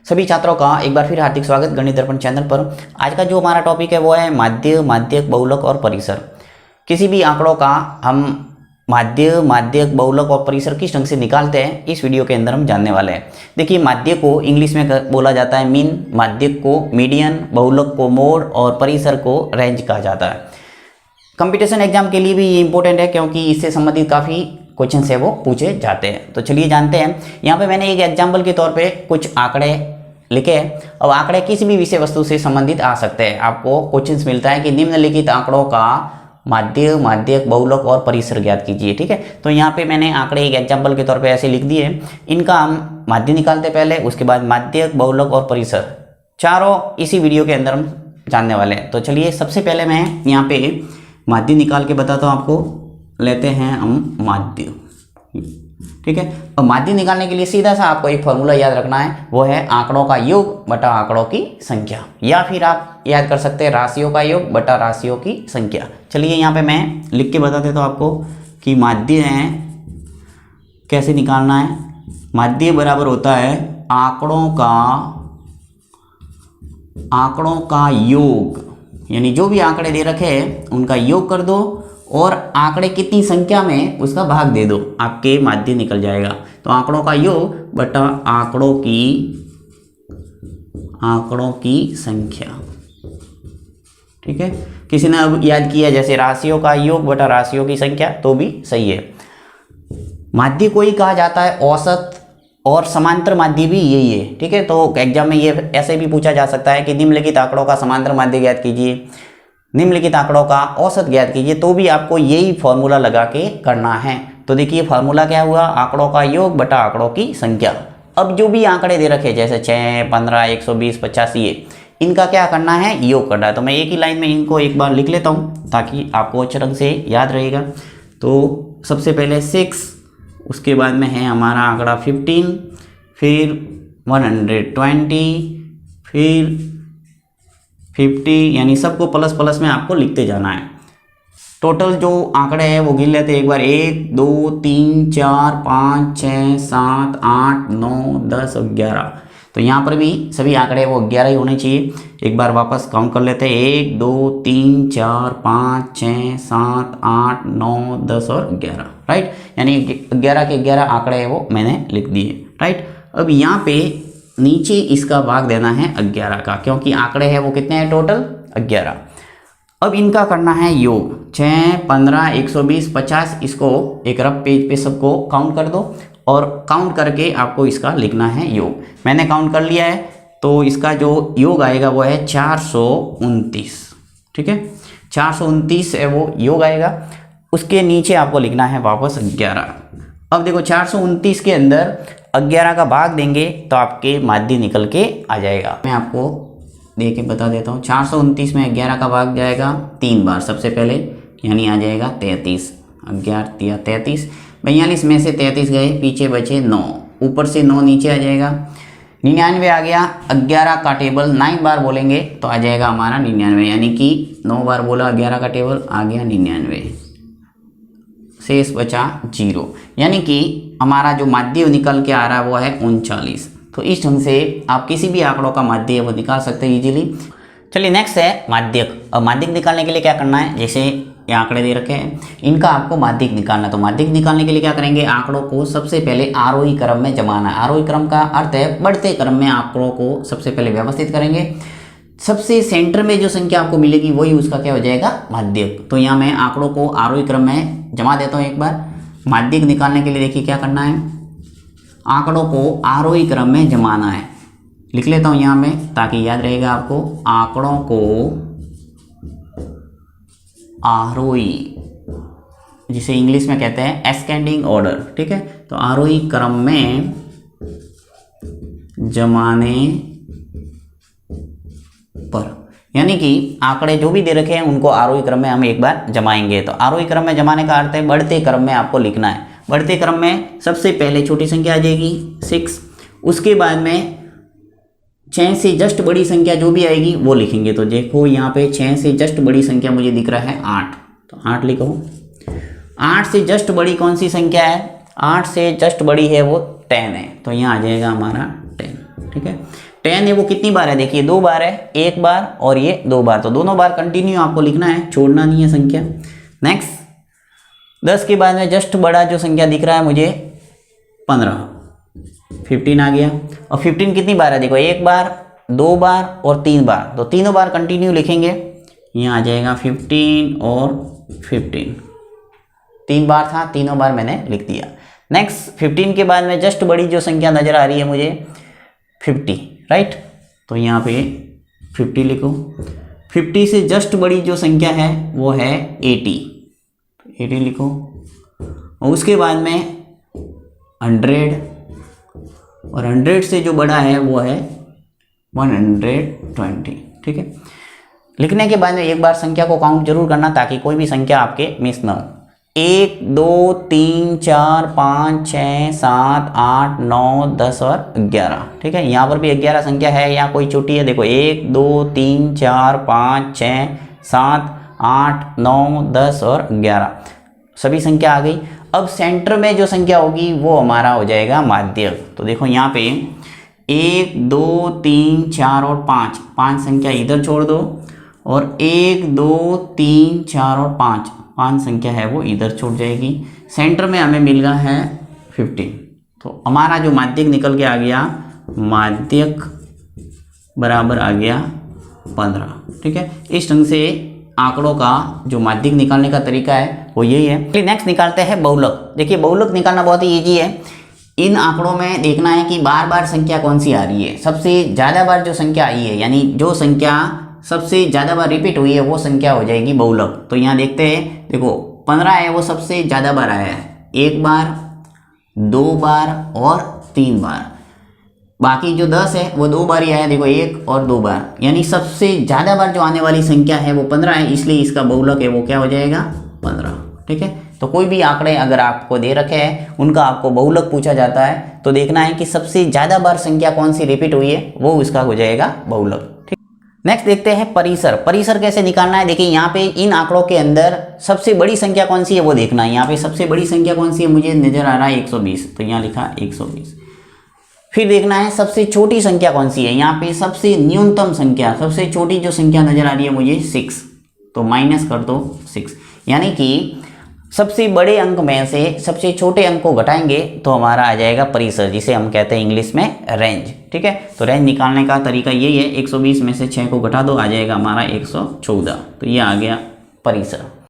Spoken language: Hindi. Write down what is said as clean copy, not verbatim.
सभी छात्रों का एक बार फिर हार्दिक स्वागत गणित दर्पण चैनल पर। आज का जो हमारा टॉपिक है वो है माध्य, माध्यक, बहुलक और परिसर। किसी भी आंकड़ों का हम माध्य, माध्यक, बहुलक और परिसर किस ढंग से निकालते हैं इस वीडियो के अंदर हम जानने वाले हैं। देखिए, माध्य को इंग्लिश में बोला जाता है मीन, माध्यक को मीडियन, बहुलक को मोड और परिसर को रेंज कहा जाता है। कंपटीशन एग्जाम के लिए भी ये इंपॉर्टेंट है क्योंकि इससे संबंधित काफ़ी क्वेश्चन है वो पूछे जाते हैं। तो चलिए जानते हैं। यहाँ पे मैंने एक एग्जाम्पल के तौर पे कुछ आंकड़े लिखे। अब आंकड़े किसी भी विषय वस्तु से संबंधित आ सकते हैं। आपको क्वेश्चंस मिलता है कि निम्नलिखित आंकड़ों का माध्य, माध्यक, बहुलक और परिसर ज्ञात कीजिए। ठीक है, तो यहाँ पे मैंने आंकड़े एक एग्जाम्पल के तौर पे ऐसे लिख दिए। इनका हम माध्य निकालते पहले, उसके बाद माध्यक, बहुलक और परिसर चारों इसी वीडियो के अंदर हम जानने वाले हैं। तो चलिए सबसे पहले मैं यहाँ पे माध्य निकाल के बताता हूँ आपको। लेते हैं हम माध्य। ठीक है, और माध्य निकालने के लिए सीधा सा आपको एक फॉर्मूला याद रखना है, वो है आंकड़ों का योग बटा आंकड़ों की संख्या, या फिर आप याद कर सकते हैं राशियों का योग बटा राशियों की संख्या। चलिए यहाँ पे मैं लिख के बता देता हूँ आपको कि माध्य है कैसे निकालना है। माध्य बराबर होता है आंकड़ों का योग, यानी जो भी आंकड़े दे रखे हैं उनका योग कर दो और आंकड़े कितनी संख्या में उसका भाग दे दो, आपके माध्य निकल जाएगा। तो आंकड़ों का योग बटा आंकड़ों की संख्या। ठीक है, किसी ने अब याद किया जैसे राशियों का योग बटा राशियों की संख्या, तो भी सही है। माध्य को ही कहा जाता है औसत, और समांतर माध्य भी यही है। ठीक है, तो एग्जाम में ये ऐसे भी पूछा जा सकता है कि निम्नलिखित आंकड़ों का समांतर माध्य ज्ञात कीजिए, निम्नलिखित आंकड़ों का औसत ज्ञात कीजिए, तो भी आपको यही फॉर्मूला लगा के करना है। तो देखिए फॉर्मूला क्या हुआ, आंकड़ों का योग बटा आंकड़ों की संख्या। अब जो भी आंकड़े दे रखे जैसे 6, 15, 120, 50, ये इनका क्या करना है, योग करना है। तो मैं एक ही लाइन में इनको एक बार लिख लेता हूँ ताकि आपको अच्छे ढंग से याद रहेगा। तो सबसे पहले 6, उसके बाद में है हमारा आंकड़ा 15, फिर 120, फिर 50, यानी सबको प्लस प्लस में आपको लिखते जाना है। टोटल जो आंकड़े हैं वो गिन लेते हैं एक बार। 1, 2, 3, 4, 5, 6, 7, 8, 9, 10 और 11। तो यहाँ पर भी सभी आंकड़े वो 11 ही होने चाहिए। एक बार वापस काउंट कर लेते हैं। 1, 2, 3, 4, 5, 6, 7, 8, 9, 10 और 11। राइट, यानी 11 के 11 आंकड़े हैं वो मैंने लिख दिए। राइट, अब यहाँ पे नीचे इसका भाग देना है 11 का, क्योंकि आंकड़े हैं वो कितने हैं टोटल 11। अब इनका करना है योग। 6, 15, 120, 50, इसको एक रफ पेज पे सबको काउंट कर दो और काउंट करके आपको इसका लिखना है योग। मैंने काउंट कर लिया है, तो इसका जो योग आएगा वो है 429। ठीक है, 429 है वो योग आएगा। उसके नीचे आपको लिखना है वापस 11। अब देखो 429 के अंदर 11 का भाग देंगे तो आपके माध्य निकल के आ जाएगा। मैं आपको दे के बता देता हूँ। 429 में 11 का भाग जाएगा 3 बार, सबसे पहले यानी आ जाएगा 33। 11 33, 42 में से 33 गए, पीछे बचे 9, ऊपर से 9 नीचे आ जाएगा। 99 आ गया। 11 का टेबल 9 बार बोलेंगे तो आ जाएगा हमारा 99, यानी कि 9 बार बोला 11 का टेबल आ गया 99, शेष बचा 0, यानी कि हमारा जो माध्य निकल के आ रहा है वो है 39। तो इस ढंग से आप किसी भी आंकड़ों का माध्य वो निकाल सकते हैं इजीली। चलिए नेक्स्ट है माध्यक। अब माध्यक निकालने के लिए क्या करना है, जैसे ये आंकड़े दे रखे हैं इनका आपको माध्यक निकालना है। तो माध्यक निकालने के लिए क्या करेंगे, आंकड़ों को सबसे पहले आरोही क्रम में जमाना है। आरोही क्रम का अर्थ है बढ़ते क्रम में आंकड़ों को सबसे पहले व्यवस्थित करेंगे। सबसे सेंटर में जो संख्या आपको मिलेगी वही उसका क्या हो जाएगा, माध्यक। तो यहाँ मैं आंकड़ों को आरोही क्रम में जमा देता हूँ एक बार। माध्यक निकालने के लिए देखिए क्या करना है, आंकड़ों को आरोही क्रम में जमाना है। लिख लेता हूँ यहाँ में ताकि याद रहेगा आपको। आंकड़ों को आरोही, जिसे इंग्लिश में कहते हैं एस्केंडिंग ऑर्डर। ठीक है, तो आरोही क्रम में जमाने पर, यानी कि आंकड़े जो भी दे रखे हैं उनको आरोही क्रम में हम एक बार जमाएंगे। तो आरोही क्रम में जमाने का अर्थ है बढ़ते क्रम में आपको लिखना है। बढ़ते क्रम में सबसे पहले छोटी संख्या आ जाएगी 6, उसके बाद में 6 से जस्ट बड़ी संख्या जो भी आएगी वो लिखेंगे। तो देखो यहाँ पे 6 से जस्ट बड़ी संख्या मुझे दिख रहा है 8, तो 8 लिखो। 8 से जस्ट बड़ी कौन सी संख्या है, 8 से जस्ट बड़ी है वो 10 है, तो यहाँ आ जाएगा हमारा 10। ठीक है। 10 है वो कितनी बार है, देखिए 2 बार है, 1 बार और ये 2 बार, तो दोनों बार कंटिन्यू आपको लिखना है, छोड़ना नहीं है संख्या। नेक्स्ट 10 के बाद में जस्ट बड़ा जो संख्या दिख रहा है मुझे 15, 15 आ गया। और 15 कितनी बार है, देखो 1 बार, 2 बार और 3 बार, तो तीनों बार कंटिन्यू लिखेंगे। यहाँ आ जाएगा 15 और 15, 3 बार था, तीनों बार मैंने लिख दिया। नेक्स्ट 15 के बाद में जस्ट बड़ी जो संख्या नज़र आ रही है मुझे 50, राइट, तो यहाँ पे 50 लिखो। 50 से जस्ट बड़ी जो संख्या है वो है 80, 80 लिखो। और उसके बाद में 100, और 100 से जो बड़ा है वो है 120, ठीक है। लिखने के बाद में एक बार संख्या को काउंट जरूर करना ताकि कोई भी संख्या आपके मिस ना हो। 1 2 3 4 5 6 7 8 9 10 और 11, ठीक है। यहाँ पर भी 11 संख्या है, यहाँ कोई छोटी है, देखो 1 2 3 4 5 6 7 8 9 10 और 11, सभी संख्या आ गई। अब सेंटर में जो संख्या होगी वो हमारा हो जाएगा माध्यक। तो देखो यहाँ पे 1 2 3 4 और 5, 5 संख्या इधर छोड़ दो, और 1 2 3 4 और 5, 5 संख्या है वो इधर छूट जाएगी। सेंटर में हमें मिल रहा है 15, तो हमारा जो माध्यक निकल के आ गया, माध्यक बराबर आ गया 15, ठीक है। इस ढंग से आंकड़ों का जो माध्यक निकालने का तरीका है वो यही है। नेक्स्ट निकालते हैं बहुलक। देखिए बहुलक निकालना बहुत ही ईजी है। इन आंकड़ों में देखना है कि बार बार संख्या कौन सी आ रही है। सबसे ज़्यादा बार जो संख्या आई है, यानी जो संख्या सबसे ज़्यादा बार रिपीट हुई है वो संख्या हो जाएगी बहुलक। तो यहाँ देखते हैं, देखो 15 है वो सबसे ज़्यादा बार आया है, 1 बार 2 बार और 3 बार। बाकी जो 10 है वो 2 बार ही आया, देखो 1 और 2 बार, यानी सबसे ज़्यादा बार जो आने वाली संख्या है वो 15 है, इसलिए इसका बहुलक है वो क्या हो जाएगा 15, ठीक है। तो कोई भी आंकड़े अगर आपको दे रखे हैं उनका आपको बहुलक पूछा जाता है तो देखना है कि सबसे ज़्यादा बार संख्या कौन सी रिपीट हुई है, वो उसका हो जाएगा बहुलक, ठीक। नेक्स्ट देखते हैं परिसर। परिसर कैसे निकालना है, देखिए यहाँ पे इन आंकड़ों के अंदर सबसे बड़ी संख्या कौन सी है वो देखना है। यहाँ पे सबसे बड़ी संख्या कौन सी है, मुझे नजर आ रहा है 120, तो यहाँ लिखा 120। फिर देखना है सबसे छोटी संख्या कौन सी है, यहाँ पे सबसे न्यूनतम संख्या, सबसे छोटी जो संख्या नजर आ रही है मुझे 6, तो माइनस कर दो 6, यानी कि सबसे बड़े अंक में से सबसे छोटे अंक को घटाएंगे तो हमारा आ जाएगा परिसर, जिसे हम कहते हैं इंग्लिश में रेंज, ठीक है। तो रेंज निकालने का तरीका यही है, 120 में से 6 को घटा दो, आ जाएगा हमारा 114, तो ये आ गया परिसर।